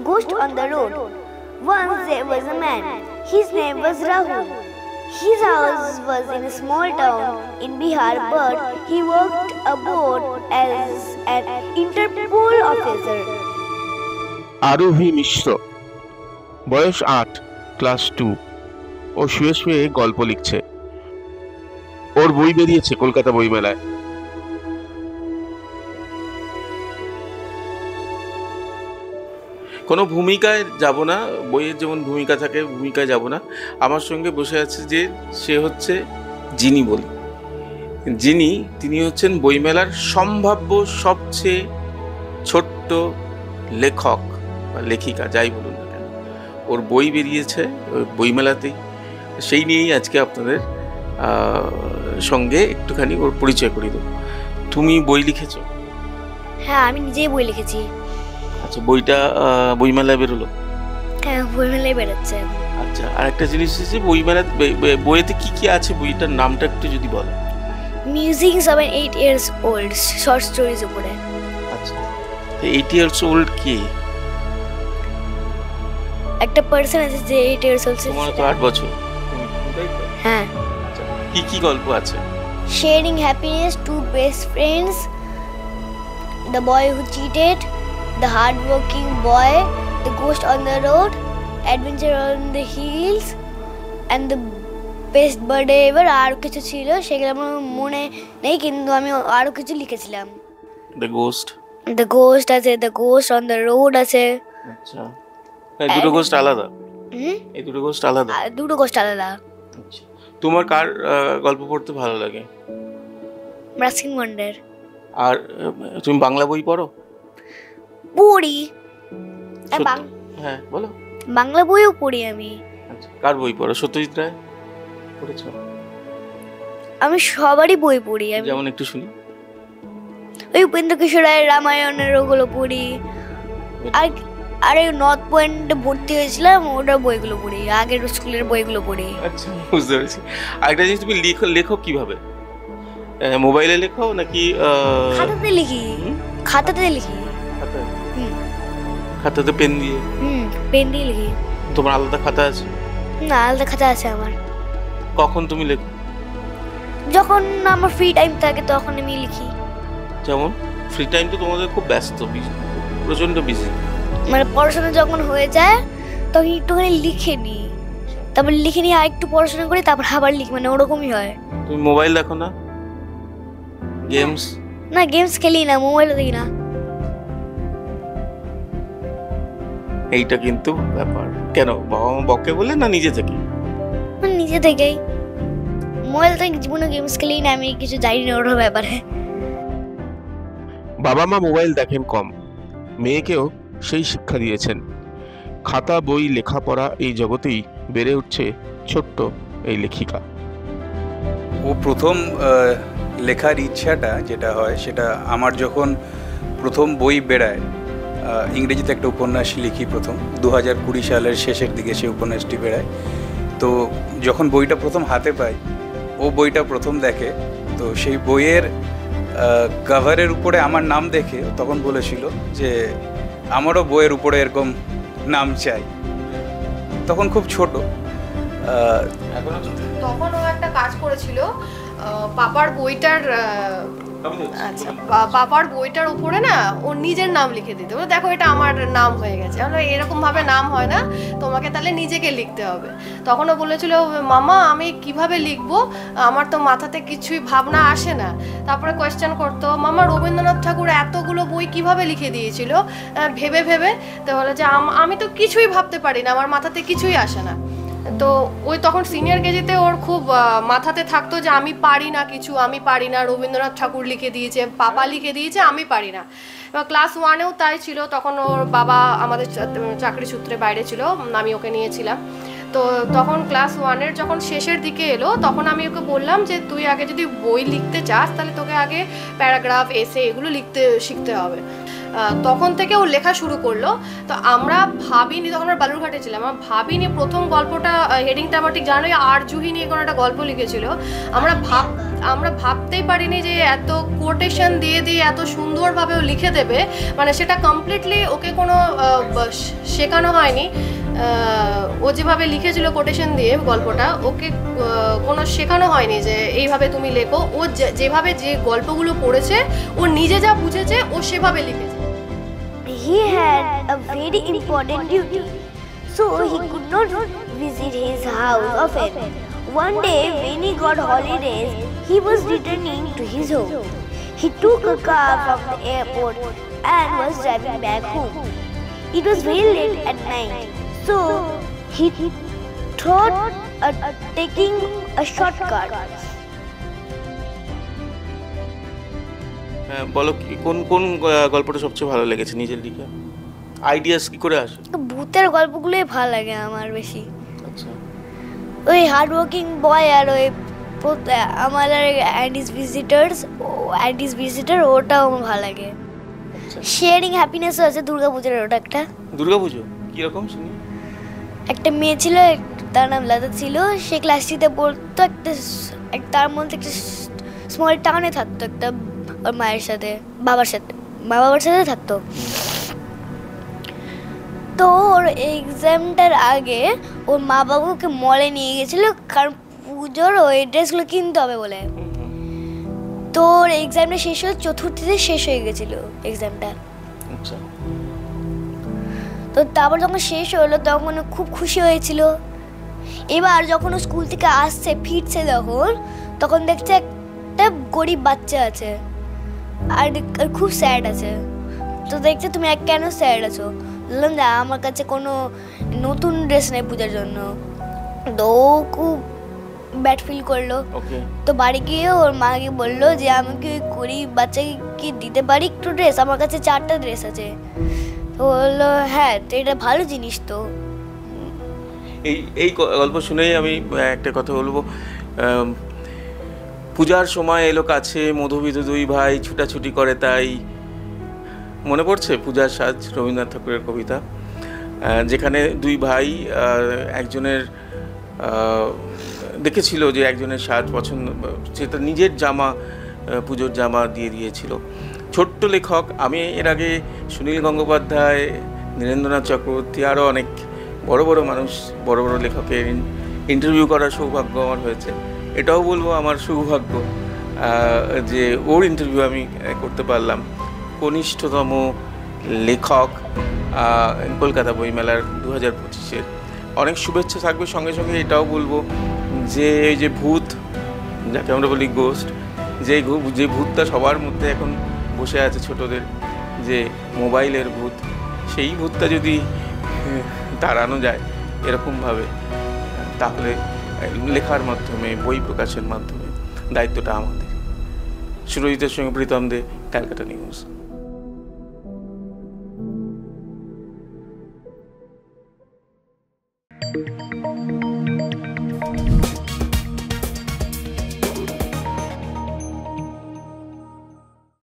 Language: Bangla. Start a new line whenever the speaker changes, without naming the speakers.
Ghost on the Road. Once there was a man. His name was Rahul. His house was in a small town in Bihar, but he worked aboard as an Interpol officer.
আরোহী মিশ্র, বয়স 8, ক্লাস 2। ও শুয়ে শুয়ে গল্প লিখছে। ওর বই বেরিয়েছে কলকাতা বইমেলায়। কোনো ভূমিকায় যাব না, বইয়ের যেমন ভূমিকা থাকে ভূমিকায় যাব না। আমার সঙ্গে বসে আছে যে, সে হচ্ছে জিনি বলি। তিনি হচ্ছেন বইমেলার সম্ভাব্য সবচেয়ে ছোট্ট লেখক বা লেখিকা, যাই বলুন না কেন। ওর বই বেরিয়েছে ওই বইমেলাতেই, সেই নিয়েই আজকে আপনাদের সঙ্গে একটুখানি ওর পরিচয় করিয়ে দেবো। তুমি বই লিখেছো?
হ্যাঁ, আমি নিজেই বই লিখেছি।
আচ্ছা, বইটা বইমেলায় বেরোলো?
হ্যাঁ, বইমেলায় বেরোচ্ছে।
আচ্ছা, আর একটা জিনিস হচ্ছে বইমেলা, বইয়েতে কি কি আছে, বইটার নামটা একটু যদি বলো।
Musings of 8 years old, short stories উপরে।
আচ্ছা, 8 years old কি?
একটা পার্সন আছে যে 8 years old।
তোমার তো 8 বছর।
হ্যাঁ।
আচ্ছা, কি কি গল্প আছে?
Sharing happiness, two best friends, the boy who cheated, the hardworking boy, the ghost on the road, adventure on the hills, and the best birthday ever. আরো কিছু ছিল, সেগুলো আমার মনে নেই, কিন্তু আমি আরো কিছু লিখেছিলাম।
The ghost
আছে, the ghost on the road আছে।
আচ্ছা, এই দুটো গোস্ট আলাদা? এই দুটো গোস্ট আলাদা?
দুটো গোস্ট আলাদা।
আচ্ছা, তোমার কার গল্প পড়তে ভালো লাগে?
রাস্কিন বন্ডের।
আর তুমি বাংলা বই পড়ো?
পড়ি।
হ্যাঁ, বলো।
বাংলা বইও পড়ি আমি।
আচ্ছা, কার বই পড়ো? সত্যজিৎ রায় পড়েছো?
আমি সবারই বই পড়ি। আমি
যেমন একটু শুনি।
ওই উপেন্দ্র কিশোর রায়ের রামায়ণের ওগুলো পড়ি। আর এই নর্থ পয়েন্টে ভর্তি হয়েছিলাম, ওটার বইগুলো পড়ি, আগের স্কুলের বইগুলো পড়ি।
আচ্ছা, বুঝতে পেরেছি। আরেকটা জিনিস, তুমি লেখো কিভাবে? মোবাইলে লেখো নাকি
খাতাতে লিখি? খাতাতে লিখি।
খাতাতে পেন দিয়ে?
পেন দিয়ে লিখি।
তোমার আলাদা খাতা আছে?
না, আলাদা খাতা আছে আমার।
কখন তুমি লেখো?
যখন আমার ফ্রি টাইম থাকে তখন আমি লিখি।
যেমন ফ্রি টাইম তো তোমাদের খুব ব্যস্ত, প্রচন্ড বিজি।
মানে পড়াশোনা যখন হয়ে যায় তখন একটুখানি লিখে নি, তারপর লিখে নিয়ে আর একটু পড়াশোনা করি, তারপর আবার লিখি, মানে ওরকমই হয়।
তুমি মোবাইল দেখো না? গেমস?
না, গেমস খেলি না, মোবাইলে দেখি না।
এইটা কিন্তু ব্যাপার। কেন, বাবা মা বকে বলে না নিজে থেকে?
নিজে থেকেই। মোবাইল থেকে জীবনে গেমস খেলি না, আমি কিছু জানি না ওর ব্যাপারে।
বাবা মা মোবাইল দেখেন কম, মেয়েকেও সেই শিক্ষা দিয়েছেন। খাতা বই লেখাপড়া এই জগতেই বেড়ে উঠছে ছোট্ট এই লেখিকা।
ও প্রথম লেখার ইচ্ছাটা যেটা হয়, সেটা আমার যখন প্রথম বই বেরায়, ইংরেজিতে একটা উপন্যাস লিখি প্রথম 2020 সালের শেষের দিকে সেই উপন্যাসটি বেরায়। তো যখন বইটা প্রথম হাতে পাই, ও বইটা প্রথম দেখে, তো সেই বইয়ের কভারের উপরে আমার নাম দেখে তখন বলেছিল যে আমারও বইয়ের উপরে এরকম নাম চাই। তখন খুব ছোট,
তখন ও একটা কাজ করেছিল, পাপার বইটার আচ্ছা পাপার বইটার উপরে না ওর নিজের নাম লিখে দিতে, দেখো এটা আমার নাম হয়ে গেছে। এরকম ভাবে নাম হয় না, তোমাকে তাহলে নিজেকে লিখতে হবে। তখন ও বলেছিল, মামা আমি কিভাবে লিখবো, আমার তো মাথাতে কিছুই ভাবনা আসে না। তারপরে কোয়েশ্চেন করতো, মামা রবীন্দ্রনাথ ঠাকুর এতগুলো বই কিভাবে লিখে দিয়েছিল ভেবে ভেবে। তো বলে যে আমি তো কিছুই ভাবতে পারি না, আমার মাথাতে কিছুই আসে না। তো ওই তখন সিনিয়র কেজিতে ওর খুব মাথাতে থাকতো যে আমি পারি না কিছু, আমি পারি না, রবীন্দ্রনাথ ঠাকুর লিখে দিয়েছে, পাপা লিখে দিয়েছে, আমি পারি না। এবার ক্লাস 1-এও তাই ছিল। তখন ওর বাবা আমাদের চাকরি সূত্রে বাইরে ছিল, আমি ওকে নিয়েছিলাম। তো তখন ক্লাস 1-এর যখন শেষের দিকে এলো, তখন আমি ওকে বললাম যে তুই আগে যদি বই লিখতে চাস তাহলে তোকে আগে প্যারাগ্রাফ, এসে এগুলো লিখতে শিখতে হবে। তখন থেকে ও লেখা শুরু করলো। তো আমরা ভাবিনি, তখন আমরা বালুরঘাটে ছিলাম, আমরা ভাবিনি প্রথম গল্পটা হেডিংটা আমার ঠিক জানোই আরজুহি নিয়ে কোনো একটা গল্প লিখেছিল। আমরা ভাবতেই পারিনি যে এত কোটেশন দিয়ে এত সুন্দরভাবে ও লিখে দেবে, মানে সেটা কমপ্লিটলি ওকে কোনো শেখানো হয়নি। ও যেভাবে লিখেছিল কোটেশন দিয়ে গল্পটা, ওকে কোনো শেখানো হয়নি যে এইভাবে তুমি লেখো। ও যেভাবে যে গল্পগুলো পড়েছে, ও নিজে যা বুঝেছে ও সেভাবে লিখেছে।
He had a very important duty, so he could not visit his house often. One day, when he got holidays, he was returning to his home. He took a car from the airport and was driving back home. It was very late at night, so he thought of taking a shortcut.
বলো কোন কোন গল্পটা সবচেয়ে ভালো লেগেছে নিজের লিখে? আইডিয়াস কি করে আসে?
ভূতের গল্পগুলোই ভালো লাগে আমার বেশি।
আচ্ছা,
ওই হার্ড ওয়ার্কিং বয় আর ওই আমার অ্যান্ডিস ভিজিটার ওটাও আমার ভালো লাগে। শেয়ারিং হ্যাপিনেসও আছে দুর্গাপূজার, ওটা একটা।
দুর্গাপুজো কিরকম শুনি?
একটা মেয়ে ছিল, তার নাম লতা ছিল, সে ক্লাস 3-তে পড়তো। তার মধ্যে একটা স্মল টাউনে থাকতো, একটা ওর মায়ের সাথে মা বাবার সাথে থাকতো। তো ওর এক্সামটার আগে ওর মা বাবা ওকে মলে নিয়ে গেছিলো, কারণ পুজোর ওই ড্রেসগুলো কিনতে হবে বলে। তো ওর এক্সামটা শেষ হয়ে চতুর্থীতে শেষ হয়ে গেছিলো এক্সামটা।
আচ্ছা,
তো তারপর যখন শেষ হলো তখন ও খুব খুশি হয়েছিল। এবার যখন ও স্কুল থেকে আসছে ফিরছে তখন দেখছে একটা গরিব বাচ্চা আছে আর খুব স্যাড আছে। তো দেখছে তুমি কেন স্যাড আছো? বললাম যে আমার কাছে কোনো নতুন ড্রেস নেই পূজার জন্য। তো ও খুব ব্যাড ফিল করলো। তো বাড়ি গিয়ে ওর মাকে বললো যে আমি কি ওই গরিব বাচ্চাকে কি দিতে পারি একটু ড্রেস? আমার কাছে 4টা ড্রেস আছে। তো বললো হ্যাঁ, তো এটা ভালো জিনিস। তো
এই গল্প শুনেই আমি একটা কথা বলবো। পূজার সময় এলো কাছে, মধুবিধু 2 ভাই ছুটাছুটি করে, তাই মনে পড়ছে পূজার সাজ, রবীন্দ্রনাথ ঠাকুরের কবিতা, যেখানে 2 ভাই একজনের দেখেছিল যে একজনের সাজ পছন্দ, সেটা নিজের জামা, পুজোর জামা দিয়ে দিয়েছিল। ছোট্ট লেখক, আমি এর আগে সুনীল গঙ্গোপাধ্যায়, নীরেন্দ্রনাথ চক্রবর্তী, আরও অনেক বড় বড় মানুষ, বড় বড় লেখকের ইন্টারভিউ করার সৌভাগ্য আমার হয়েছে। এটাও বলবো আমার সৌভাগ্য যে ওর ইন্টারভিউ আমি করতে পারলাম। কনিষ্ঠতম লেখক, কলকাতা বইমেলার 2025-এর অনেক শুভেচ্ছা থাকবে। সঙ্গে সঙ্গে এটাও বলবো যে এই যে ভূত, যাকে আমরা বলি গোস্ট, যে ভূতটা সবার মধ্যে এখন বসে আছে ছোটদের, যে মোবাইলের ভূত, সেই ভূতটা যদি তাড়ানো যায় এরকমভাবে, তাহলে লেখার মাধ্যমে, বই প্রকাশের মাধ্যমে দায়িত্বটা আমাদের। সুরজিতের সঙ্গে প্রীতম দে, ক্যালকাটা নিউজ।